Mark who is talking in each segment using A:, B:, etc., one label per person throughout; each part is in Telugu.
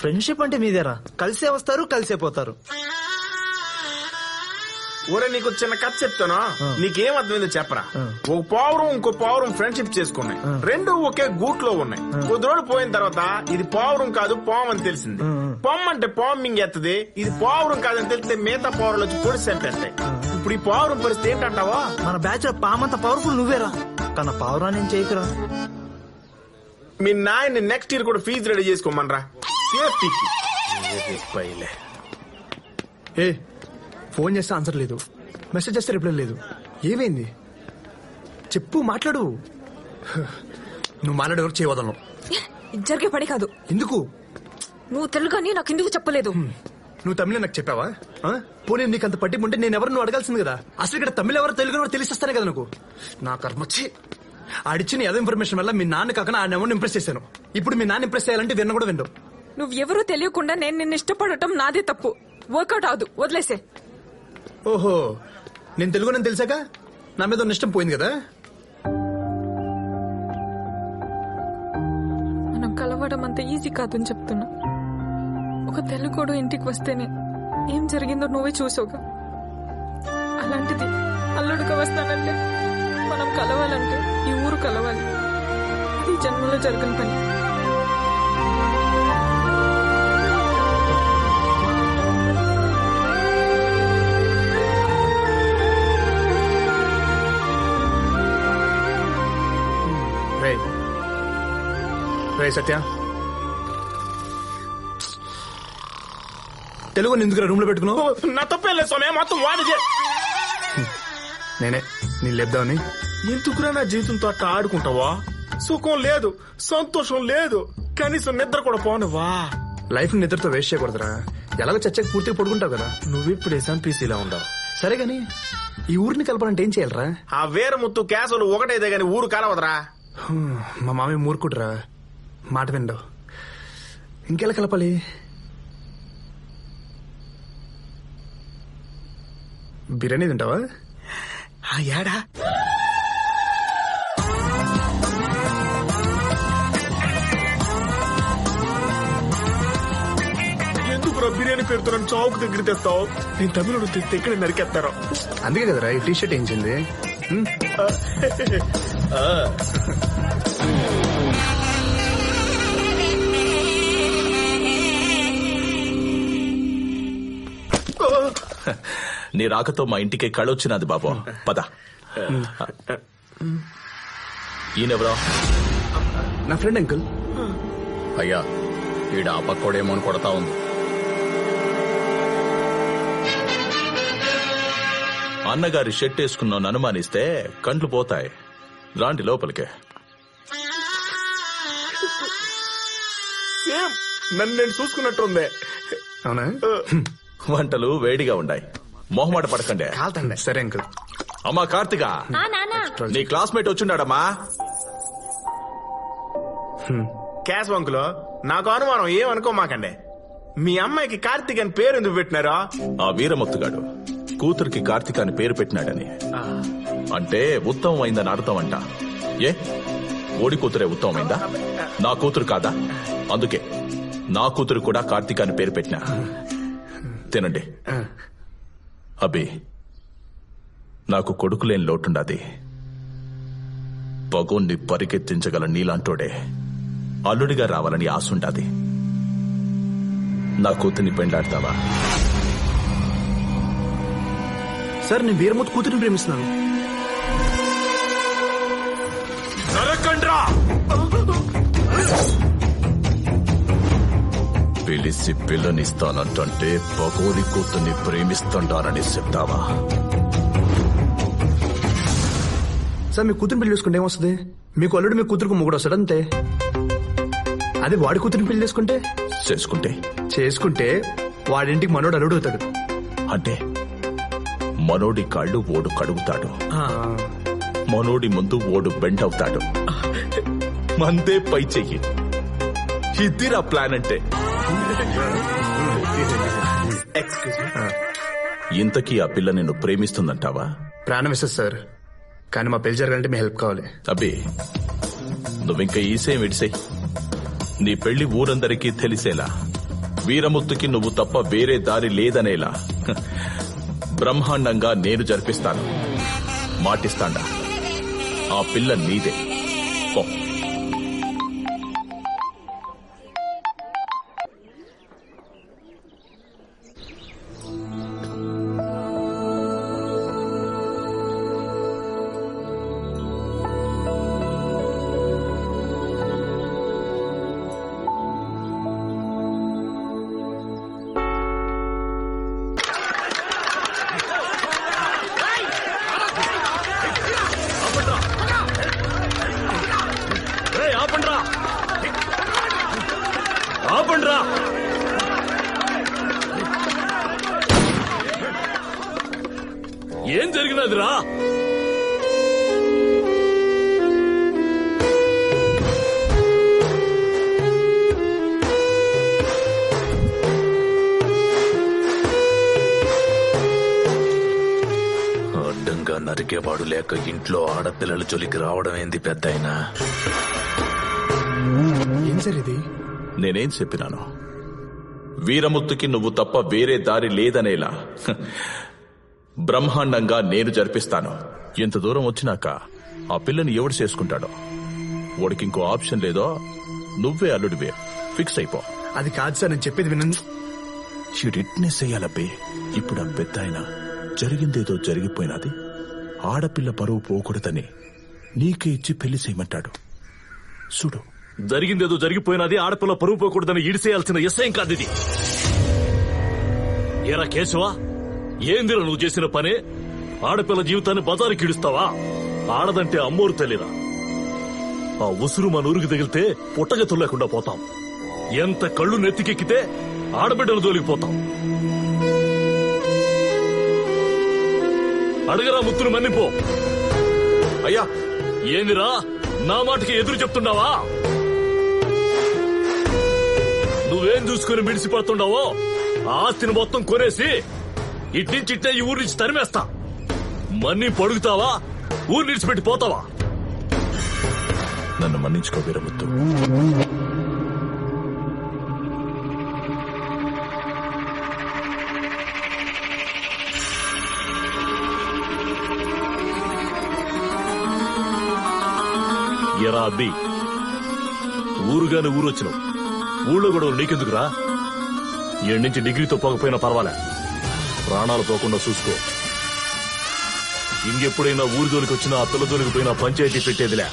A: ఫ్రెండ్షిప్ అంటే మీదేరా, కలిసే వస్తారు కలిసే పోతారు.
B: ఊరే నీకు చిన్న కథ చెప్తాను, నీకేం అర్థమైందో చెప్పరా. ఒక పావురం ఇంకో పావురం ఫ్రెండ్షిప్ చేసుకున్నాయి, రెండు ఒకే గూట్లో ఉన్నాయి. కొద్ది రోజులు పోయిన తర్వాత ఇది పావురం కాదు పాము అని తెలిసింది. పాము అంటే పాము మింగేస్తుంది, ఇది పావురం కాదని తెలిస్తే మిగతా పావురాలు వచ్చి పొడి చంపేస్తాయి. ఇప్పుడు ఈ పావురం పరిస్థితి ఏంటంటావా?
A: మన బ్యాచ్ లో పామంత పవర్ఫుల్ నువ్వేరా, కానీ పావురాన్ని ఏం చేయకురా.
B: మీ నాయన్ని నెక్స్ట్ ఇయర్ కూడా ఫీజు రెడీ చేసుకోమనరా.
C: ఏ ఫోన్ చేస్తే ఆన్సర్ లేదు, మెసేజ్ చేస్తే రిప్లై లేదు. ఏమైంది చెప్పు, మాట్లాడు. నువ్వు మాట్లాడే వరకు చేయవదలను.
D: జరిగే పని కాదు.
C: ఎందుకు?
D: నువ్వు తెలుగు అని నాకు ఎందుకు చెప్పలేదు?
C: నువ్వు తమిళ నాకు చెప్పావా? పోనీ నీకు అంత పట్టింపు ఉంటే నేను ఎవరు నువ్వు అడగాల్సింది కదా. అసలు ఇక్కడ తమిళ ఎవరు తెలుగు ఎవరు తెలిసిస్తానే కదా నాకు. నా కర్మచ్చి ఆడిచ్చిన ఏదో ఇన్ఫర్మేషన్ వల్ల మీ నాన్న కాక ఆ నెంబర్ని ఇంప్రెస్ చేశాను. ఇప్పుడు మీ నాన్న ఇంప్రెస్ చేయాలంటే విన్న కూడా విండు.
D: నువ్వు ఎవరూ తెలియకుండా నేను నిన్ను ఇష్టపడటం నాదే తప్పు. వర్కౌట్ అవదు, వదిలేసే.
C: ఓహో, నేను తెలుగు నేను తెలిసాక నా మీద ఇష్టం పోయింది కదా.
D: మనం కలవడం అంత ఈజీ కాదని చెప్తున్నా. ఒక తెలుగుడు ఇంటికి వస్తేనే ఏం జరిగిందో నువ్వే చూసావుగా. అలాంటిది అల్లుడుగా వస్తానంటే, మనం కలవాలంటే ఈ ఊరు కలవాలి. అది జన్మలో జరగని పని.
C: రే సత్య, తెలుగు ఎందుకు రూమ్ లో పెట్టుకున్నావు?
B: నా తప్పేలే స్వామి, మొత్తం వాడి
C: నేనే నేను లేపుదామని.
B: ఎందుకురా నా జీవితంతో అట్లా ఆడుకుంటావా? సుఖం లేదు, సంతోషం లేదు, కనీసం నిద్ర కూడా పోనువా.
C: Life నిద్రతో waste చేయకూడదురా. ఎలాగో చచ్చకి పూర్తిగా పడుకుంటావు కదా.
B: నువ్విప్పుడు ఎస్ఎంపీసీలో ఉండవు.
C: సరే గాని ఈ ఊరిని కలపాలంటే ఏం చేయాలరా?
B: ఆ వీరముత్తు కేసులు ఒకటైతే గాని ఊరు కలవదరా.
C: మా మామయ్య మూర్ఖుడురా, మాట విండవు. ఇంకెలా కలపాలి? బిర్యానీ తింటావా?
B: ఏడా ఎందుకురా బిర్యానీ పేరుతో చౌక్ దగ్గర తెస్తావు? నేను తమిళ తెస్తే ఇక్కడ నరికేస్తారో.
C: అందుకే కదరా ఈ టీ షర్ట్ ఏంచింది.
E: నీ రాకతో మా ఇంటికి కళొచ్చినది బాబు. పద. ఈయనెవరో?
C: నా ఫ్రెండ్ అంకుల్.
F: అయ్యా, ఈడ ఆ పక్కోడేమో అని కొడతా ఉంది.
E: అన్నగారి షర్ట్ వేసుకున్నాను అనుమానిస్తే కంట్లు పోతాయి. రాండి లోపలికే.
B: నన్ను నేను చూసుకున్నట్టుంది.
C: అవునా?
E: వంటలు వేడిగా ఉన్నాయి, మొహమాట పడకండి.
C: కాల్తండి. సరే అంకుల్.
E: అమ్మా కార్తిక, నీ క్లాస్మేట్ వచ్చిండాడమ్మా.
B: క్యాష్ వంకులో నాకు అనుమానం, ఏమనుకోమాకండి. మీ అమ్మాయికి కార్తీక్ అని పేరు ఎందుకు పెట్టినారా?
E: ఆ వీరముత్తుగాడు కూతురికి కార్తిక్ అని పేరు పెట్టినాడని. అంటే ఉత్తమమైందని అర్థం అంట. ఏ ఓడి కూతురే ఉత్తమమైందా? నా కూతురు కాదా? అందుకే నా కూతురు కూడా కార్తిక్ అని పేరు పెట్టినా. తినండి. అబ్బి, నాకు కొడుకులేని లోటుండాది. పగోన్ని పరిగెత్తించగల నీలాంటోడే అల్లుడిగా రావాలని ఆశుండాది. నా కూతుర్ని పెండ్లాడతావా?
C: సార్, నేను వీరమూర్తి కూతురిని ప్రేమిస్తున్నాను.
E: పిలిచి పిల్లనిస్తానంటే పగోడి కూతుర్ని ప్రేమిస్తుంటానని చెప్తావా?
C: సార్, మీ కూతురిని పెళ్లి చేసుకుంటే ఏమొస్తుంది? మీకు అల్లుడు మీ కూతురుకు మొగుడు వస్తాడు అంతే. అదే వాడి కూతురిని పెళ్లి చేసుకుంటే వాడింటికి మనోడు అల్లుడు అవుతాడు.
E: అంటే మనోడి కాళ్ళు ఓడు కడుగుతాడు, మనోడి ముందు ఓడు బెండ్ అవుతాడు. మందే పై చెయ్యి. ఇదిరా ప్లాన్ అంటే. ఇంతకీ ఆ పిల్ల నిన్ను ప్రేమిస్తుందంటావా?
C: ప్రాణం ఇస్తుంది సార్, కానీ మా పెళ్లి జరగాలంటే మీ హెల్ప్ కావాలి.
E: అబ్బే, నువ్వింక ఈసేం విడిసేయ్. నీ పెళ్లి ఊరందరికీ తెలిసేలా, వీరముత్తుకి నువ్వు తప్ప వేరే దారి లేదనేలా బ్రహ్మాండంగా నేను జరిపిస్తాను. మాటిస్తాండా, ఆ పిల్ల నీదే. పో.
G: ఆపండ్రా! ఏం జరిగినదిరా?
H: అడ్డంగా నరికేవాడు లేక ఇంట్లో ఆడపిల్లల జోలికి రావడం ఏంది పెద్దయినా?
C: ఏం సార్ ఇది?
E: నేనేం చెప్పినాను? వీరముత్తుకి నువ్వు తప్ప వేరే దారి లేదనేలా బ్రహ్మాండంగా నేను జరిపిస్తాను. ఎంత దూరం వచ్చినాక ఆ పిల్లని ఎవడు చేసుకుంటాడో, వాడికి ఇంకో ఆప్షన్ లేదో, నువ్వే అల్లుడివే. ఫిక్స్ అయిపో.
C: అది కాదు సార్, నేను చెప్పేది వినండి.
E: షిడిట్నెస్ అయ్యాలబ్బే. ఇప్పుడు ఆ పెద్ద ఆయన జరిగిందేదో జరిగిపోయినది, ఆడపిల్ల పరువు పోకూడదని నీకే ఇచ్చి పెళ్లి చేయమంటాడు. చూడు,
G: జరిగిందేదో జరిగిపోయినది, ఆడపిల్ల పరువు పోకూడదని ఈడిసేయాల్సిన ఎస్ఐం కాదు ఇది. ఏరా కేశవా, ఏందిరా నువ్వు చేసిన పనే? ఆడపిల్ల జీవితాన్ని బజారుకి ఇడుస్తావా? ఆడదంటే అమ్మోరు తల్లిరా. ఆ ఉసురు మన ఊరికి తగిలితే పుట్టగతులు లేకుండా పోతాం. ఎంత కళ్ళు నెత్తికెక్కితే ఆడబిడ్డలు తోలికిపోతాం. అడగరా ముత్తును మన్నిపో.
E: అయ్యా,
G: ఏందిరా నా మాటకి ఎదురు చెప్తున్నావా? నువ్వేం చూసుకుని మిడిసిపడుతుండవో ఆ ఆస్తిని మొత్తం కొనేసి ఇట్టించిట్టే ఈ ఊరి నుంచి తరిమేస్తా. మన్ని పడుగుతావా, ఊరు నిడిచిపెట్టి పోతావా?
E: నన్ను మన్నించుకో వీరముత్తు.
G: ఎరా అబ్బి, ఊరుగానే ఊరొచ్చినావు, ఊళ్ళో గొడవలు నీకెందుకురా? ఏడు నుంచి డిగ్రీతో పోకపోయినా పర్వాలే, ప్రాణాలు పోకుండా చూసుకో. ఇంకెప్పుడైనా ఊరి జోలికి వచ్చినా, ఆ పిల్ల జోలికి పోయినా పంచాయతీ పెట్టేదిలే.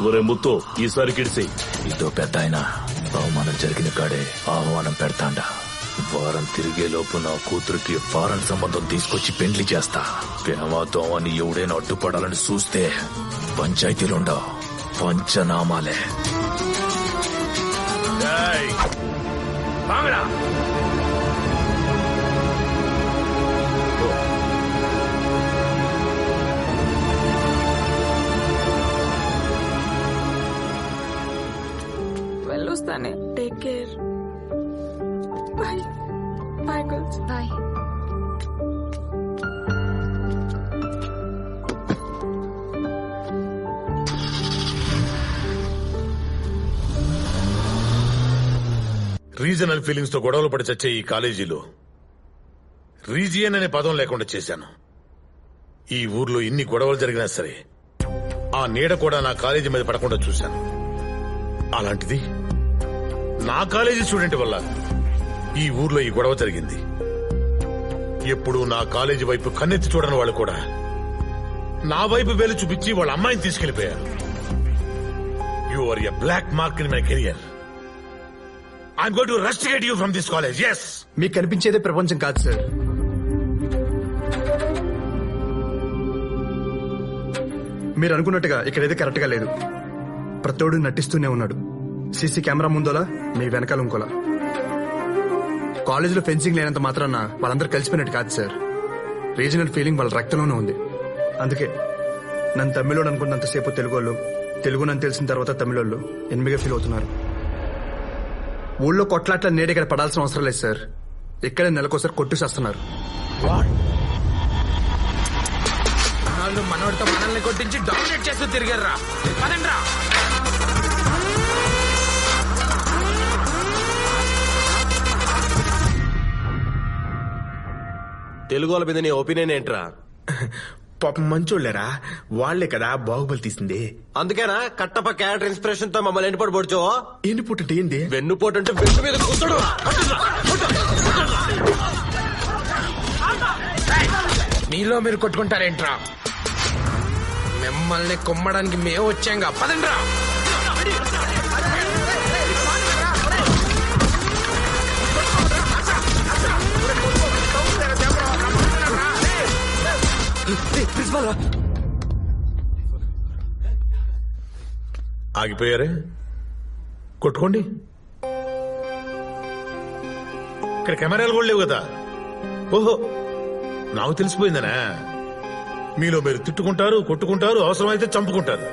G: ఒరే ముత్తు, ఈసారి కిడిసి.
H: ఇదో పెద్దయినా, అవమానం జరిగిన కాడే ఆహ్వానం పెడతాండా. వారం తిరిగే లోపు నా కూతురికి ఫారెన్ సంబంధం తీసుకొచ్చి పెండ్లి చేస్తా. ప్రేమతో అని ఎవడైనా అడ్డుపడాలని చూస్తే పంచాయతీలుండవు, పంచనామాలే.
D: వెళ్ళొస్తానే. Take care. Bye bye girls.
I: Bye.
J: Regional feelings తో గొడవలు పడి చచ్చే ఈ కాలేజీలో రీజియన్ అనే పదం లేకుండా చేశాను. ఈ ఊర్లో ఇన్ని గొడవలు జరిగినా సరే ఆ నీడ కూడా నా కాలేజీ మీద పడకుండా చూశాను. అలాంటిది నా కాలేజీ స్టూడెంట్ వల్ల ఈ ఊర్లో ఈ గొడవ జరిగింది. ఎప్పుడు నా కాలేజీ వైపు కన్నెత్తి చూడని వాళ్ళు కూడా నా వైపు వేలు చూపించి వాళ్ళ అమ్మాయిని తీసుకెళ్లిపోయారు. You are a black mark in my career. I'm going to rusticate you from this college, yes.
C: మీకు కనిపించేదే ప్రపంచం కాదు సార్. మీరు అనుకున్నట్టుగా ఇక్కడైతే కరెక్ట్ గా లేదు. ప్రతోడు నటిస్తూనే ఉన్నాడు. సీసీ కెమెరా ముందోలా, మీ వెనకాల ఇంకోలా. కాలేజీలో ఫెన్సింగ్ లేనంత మాత్రాన వాళ్ళందరూ కలిసిపోయినట్టు కాదు సార్. రీజనల్ ఫీలింగ్ వాళ్ళ రక్తంలోనే ఉంది. అందుకే నన్ను తమిళోడు అనుకున్నంతసేపు తెలుగోళ్ళు, తెలుగు నన్ను తెలిసిన తర్వాత తమిళోళ్ళు ఎనిమిదిగా ఫీల్ అవుతున్నారు. ఊళ్ళో కొట్లాట్ల నేడు ఇక్కడ పడాల్సిన అవసరం లేదు సార్. ఇక్కడే నెలకోసారి కొట్టు చేస్తున్నారు.
B: మనోడితో మనల్ని కొట్టించి డామినేట్ చేస్తూ తిరిగారా. పదండ్రా.
I: తెలుగు వాళ్ళ మీద నీ ఒపీనియన్ ఏంట్రా?
B: పాపం మంచోళ్ళరా, వాళ్లే కదా బాహుబలి తీసింది.
I: అందుకేనా కట్టప్ప క్యారెక్టర్ ఇన్స్పిరేషన్ తో మమ్మల్ని ఎండిపోటు పొడిచావో?
B: ఎండిపోటు అంటే ఏంది?
I: వెన్నుపోటు అంటే వెన్ను మీద కూర్చోడు.
K: మీలో మీరు కొట్టుకుంటారేంట్రా? మిమ్మల్ని కొమ్మడానికి మేము వచ్చాంగా, పదండ్రా.
J: ఆగిపోయారే, కొట్టుకోండి. ఇక్కడ కెమెరాలు కూడా లేవు కదా. ఓహో, నాకు తెలిసిపోయిందనా? మీలో మీరు తిట్టుకుంటారు, కొట్టుకుంటారు, అవసరమైతే చంపుకుంటారు.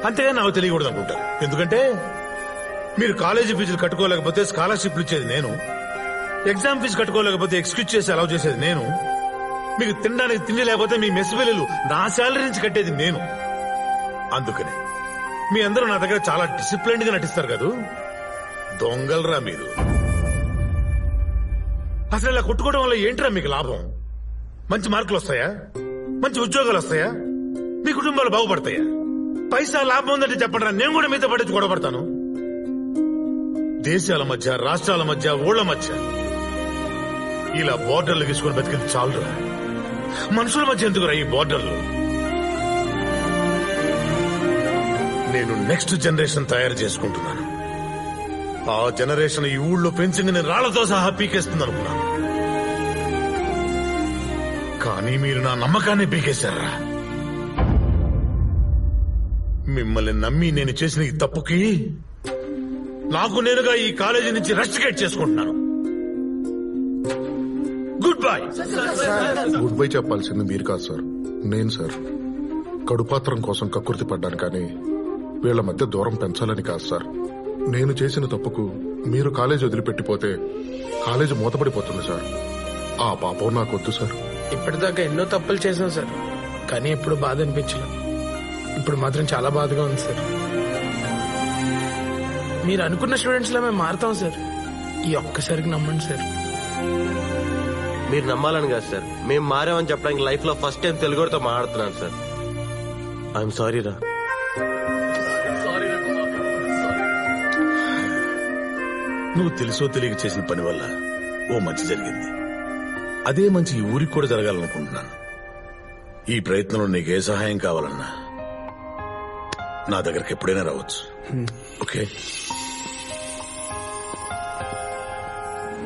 J: అంతేగా నాకు తెలియకూడదు అనుకుంటారు. ఎందుకంటే మీరు కాలేజీ ఫీజులు కట్టుకోలేకపోతే స్కాలర్షిప్లు ఇచ్చేది నేను, ఎగ్జామ్ ఫీజు కట్టుకోలేకపోతే ఎక్స్క్యూజ్ చేసి అలౌ చేసేది నేను, మీకు తినడానికి తిండి లేకపోతే మీ మెస్ బిల్లులు నా శాలరీ నుంచి కట్టేది నేను. అందుకని మీ అందరూ నా దగ్గర చాలా డిసిప్లైన్డ్ గా నటిస్తారు కదూ. దొంగలరా మీరు. అసలు ఇలా కొట్టుకోవడం వల్ల ఏంట్రా మీకు లాభం? మంచి మార్కులు వస్తాయా? మంచి ఉద్యోగాలు వస్తాయా? మీ కుటుంబాలు బాగుపడతాయా? పైసా లాభం ఉందంటే చెప్పండి, నేను కూడా మీతో పట్టి గొడవపడతాను. దేశాల మధ్య, రాష్ట్రాల మధ్య, ఊళ్ల మధ్య ఇలా బోర్డర్లు తీసుకుని బతికింది చాలురా. మనుషుల మధ్య ఎందుకురా ఈ బోర్డర్లు? నేను నెక్స్ట్ జనరేషన్ తయారు చేసుకుంటున్నాను. ఆ జనరేషన్ ఈ ఊళ్ళో పెంచింగ్ నేను రాళ్లతో సహా పీకేస్తుంది అనుకున్నాను. కానీ మీరు నా నమ్మకాన్ని పీకేశారా? మిమ్మల్ని నమ్మి నేను చేసిన ఈ తప్పుకి నాకు నేనుగా ఈ కాలేజీ నుంచి రెస్టికేట్ చేసుకుంటున్నాను. Good bye.
L: గుడ్ బై చెప్పాల్సింది మీరు కాదు సార్, నేను సార్. కడుపాత్రం కోసం కక్కుర్తి పడ్డాను కానీ వీళ్ల మధ్య దూరం పెంచాలని కాదు సార్. నేను చేసిన తప్పుకు మీరు కాలేజీ వదిలిపెట్టిపోతే కాలేజీ మూతపడిపోతుంది సార్. ఆ పాపం నాకొద్దు సార్.
K: ఇప్పటిదాకా ఎన్నో తప్పులు చేశాం సార్, కానీ ఎప్పుడు బాధ అనిపించలేదు. ఇప్పుడు మాత్రం చాలా బాధగా ఉంది సార్. మీరు అనుకున్న స్టూడెంట్స్ లా మేము మారుతాం సార్. ఈ ఒక్కసారికి నమ్మండి సార్.
I: మీరు నమ్మాలని కాదు సార్, మేము మారామని చెప్పడానికి లైఫ్ లో ఫస్ట్ టైం తెలుగుతో మాట్లాడుతున్నాను సార్. ఐఎమ్ సారీ రా.
J: నువ్వు తెలుసో తెలియక చేసిన పని వల్ల ఓ మంచి జరిగింది. అదే మంచి ఈ ఊరికి కూడా జరగాలనుకుంటున్నాను. ఈ ప్రయత్నంలో నీకు ఏ సహాయం కావాలన్నా నా దగ్గరికి ఎప్పుడైనా రావచ్చు. ఓకే?